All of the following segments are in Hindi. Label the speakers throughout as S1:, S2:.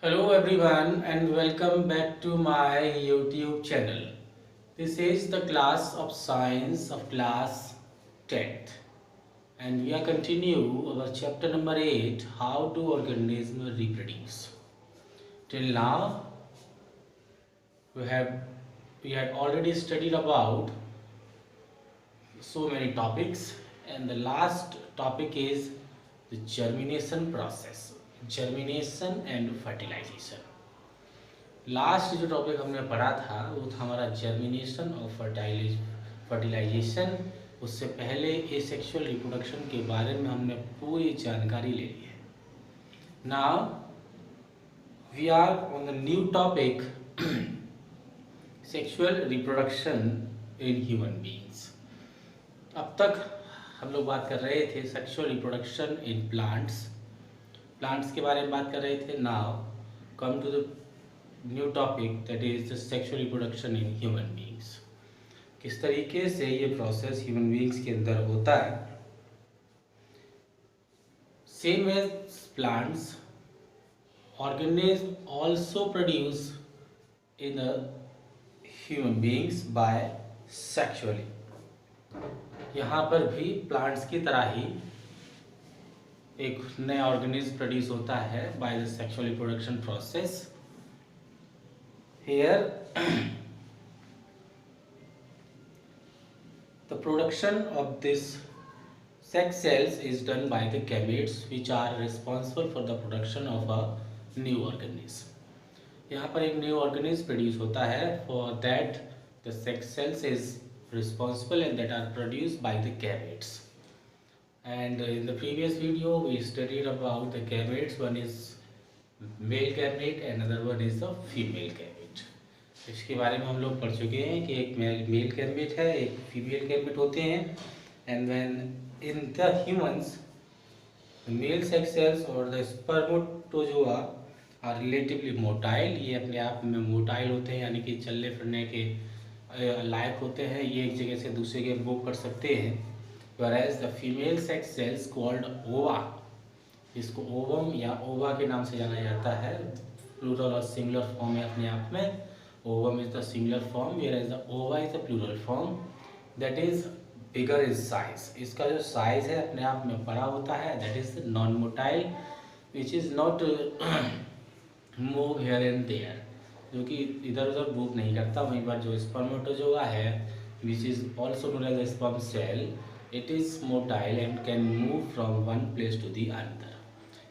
S1: Hello everyone and welcome back to my YouTube channel. This is the class of science of class 10th and we are continue our chapter number 8, how do organisms reproduce. Till now we have we had already studied about so many topics, and the last topic is the germination process, germination and fertilization. Last जो टॉपिक हमने पढ़ा था वो था हमारा जर्मिनेशन और फर्टिलाइजेशन। उससे पहले एसेक्सुअल रिप्रोडक्शन के बारे में हमने पूरी जानकारी ले ली है। Now we are on the new topic sexual reproduction in human beings. अब तक हम लोग बात कर रहे थे सेक्सुअल रिप्रोडक्शन इन प्लांट्स के बारे में बात कर रहे थे। Now come to the new topic that is the sexual reproduction in human beings. किस तरीके से ये प्रोसेस ह्यूमन बीइंग्स के अंदर होता है। Same as plants, organism also produce in human beings by sexually. यहाँ पर भी प्लांट्स की तरह ही एक नया ऑर्गेनिज्म प्रोड्यूस होता है by the sexual reproduction process. Here, the production of this sex cells is done by the gametes, which are responsible for the production of a new organism. यहाँ पर एक new organism produce होता है। For that, the sex cells is responsible and that are produced by the gametes. And in the previous video, we studied about the gametes. One is male gamete and another one is the female gamete. इसके बारे में हम लोग पढ़ चुके हैं कि एक मेल गैमेट है, एक फीमेल गैमेट होते हैं। And when in the humans male sex cells और the spermatozoa are relatively motile. ये अपने आप में मोटाइल होते हैं, यानी कि चलने फिरने के लायक होते हैं। ये एक जगह से दूसरे जगह मूव कर सकते हैं। Whereas the female sex cells called ओवा, इसको ओवम या ओवा के नाम से जाना जाता है। प्लूरल और सिंगुलर फॉर्म है अपने आप में। Ovum is the singular form, whereas the ova is the plural form, that is bigger in size. इसका जो size है अपने आप में बड़ा होता है। That is non-motile, which is not move here and there, जो कि इधर उधर मूव नहीं करता। वहीं पर जो spermatozoa है, which is also known as a sperm cell, it is motile and can move from one place to the another.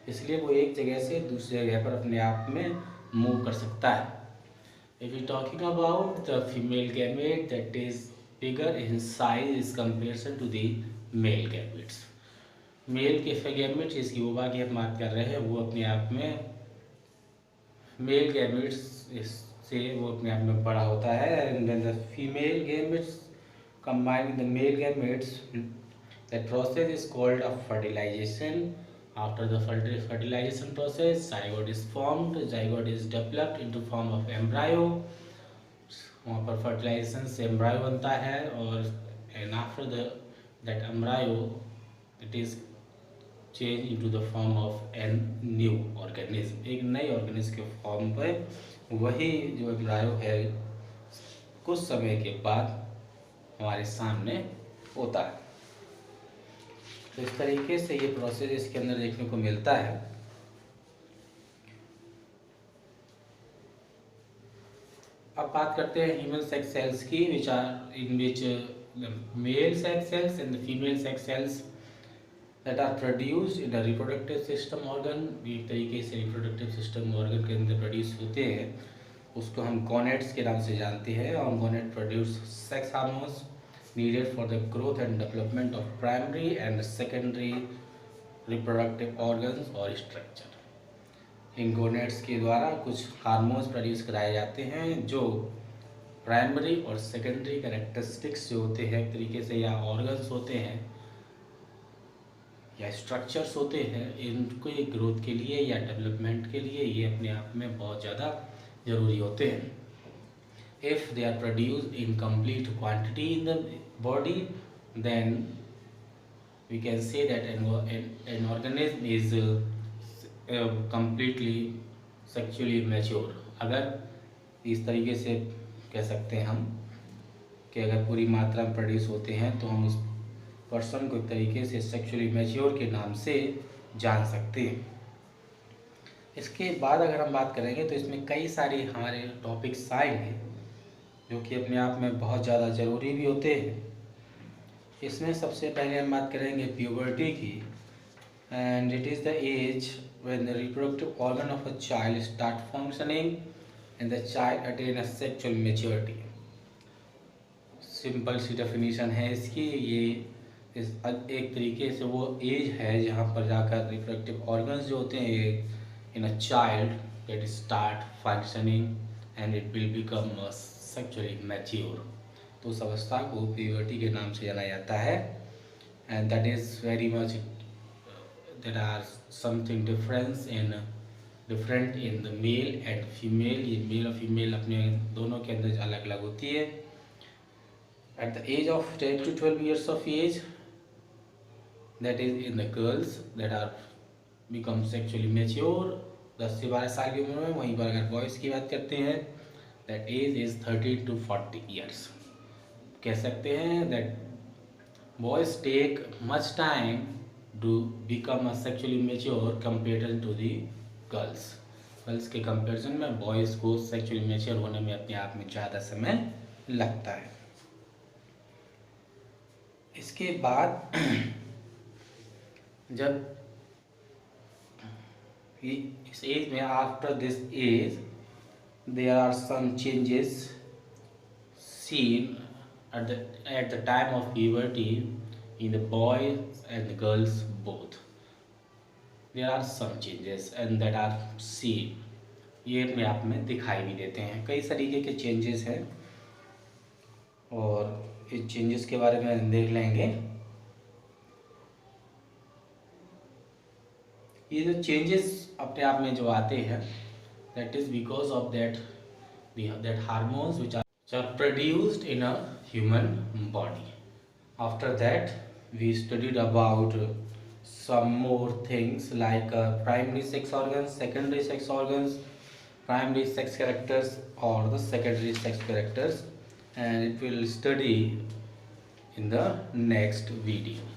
S1: इसलिए वो एक जगह से दूसरी जगह पर अपने आप में मूव कर सकता है। If you're talking about the female gamete, that is bigger in size as comparison to the male gametes. Male के gametes जिसकी ओवा की हम बात कर रहे हैं वो अपने आप में male gametes से वो अपने आप में बड़ा होता है। And when the female gametes combine with the male gametes, that process is called a fertilization. After the fertilization process, zygote is formed. Zygote is developed into form of embryo. वहाँ पर fertilization से embryo बनता है और and after that embryo, it is changed into the form of a new organism. एक नई organism के form पर वही जो embryo है कुछ समय के बाद हमारे सामने होता है। तो इस तरीके से ये प्रोसेस इसके अंदर देखने को मिलता है। अब बात करते हैं ह्यूमन सेक्स सेल्स की, which are in which male sex cells and female sex cells that are produced in the reproductive system organ. एक तरीके से रिप्रोडक्टिव सिस्टम ऑर्गन के अंदर प्रोड्यूस होते हैं, उसको हम गोनेट्स के नाम से जानते हैं। और gonad produce sex hormones needed for the growth and development of primary and secondary reproductive organs or structure. In gonads के द्वारा कुछ हार्मोन्स प्रोड्यूस कराए जाते हैं जो प्राइमरी और सेकेंडरी कैरेक्टरिस्टिक्स जो होते हैं एक तरीके से, या ऑर्गन्स होते हैं या स्ट्रक्चर्स होते हैं, इनके ग्रोथ के लिए या डेवलपमेंट के लिए ये अपने आप में बहुत ज़्यादा ज़रूरी होते हैं। If they are produced in complete quantity in the body, then we can say that an organism is completely sexually mature. अगर इस तरीके से कह सकते हैं हम कि अगर पूरी मात्रा में प्रोड्यूस होते हैं तो हम उस पर्सन को एक तरीके से सेक्सुअली मैच्योर के नाम से जान सकते हैं। इसके बाद अगर हम बात करेंगे तो इसमें कई सारे हमारे टॉपिक्स आएंगे जो कि अपने आप में बहुत ज़्यादा ज़रूरी भी होते हैं। इसमें सबसे पहले हम बात करेंगे प्यूबर्टी की, and it is the age when the reproductive organ of a child start functioning and the child attain a sexual maturity. Simple सी डेफिनेशन है इसकी। ये एक तरीके से वो एज है जहाँ पर जाकर रिप्रोडक्टिव ऑर्गन्स जो होते हैं in a child that start functioning and it will become sexually mature. तो उस अवस्था को प्यूबर्टी के नाम से जाना जाता है। And that is very much there are something different in the male and female. ये मेल और फीमेल अपने दोनों के अंदर अलग अलग होती है। At the age of 10 to 12 years of age, that is in the girls that are become sexually mature, 10 से 12 साल की उम्र में। वहीं पर अगर बॉयज़ की बात करते हैं that age is 30 to 40 years। कह सकते हैं that boys take much time to become a sexually mature compared to the girls। Girls के कंपेरिजन में बॉयज़ को सेक्सुअली मैच्योर होने में अपने आप में ज़्यादा समय लगता है। इसके बाद जब इस एज में after this age there are some changes seen at the time of puberty in the boys and the girls both. There are some changes and that are seen. ये अपने आप में दिखाई भी देते हैं। कई तरीके के चेंजेस हैं और इस चेंजेस के बारे में देख लेंगे। ये जो चेंजेस अपने आप में जो आते हैं that is because of that hormones which are produced in a human body. After that we studied about some more things like primary sex organs, secondary sex organs, primary sex characters or the secondary sex characters, and it will study in the next video.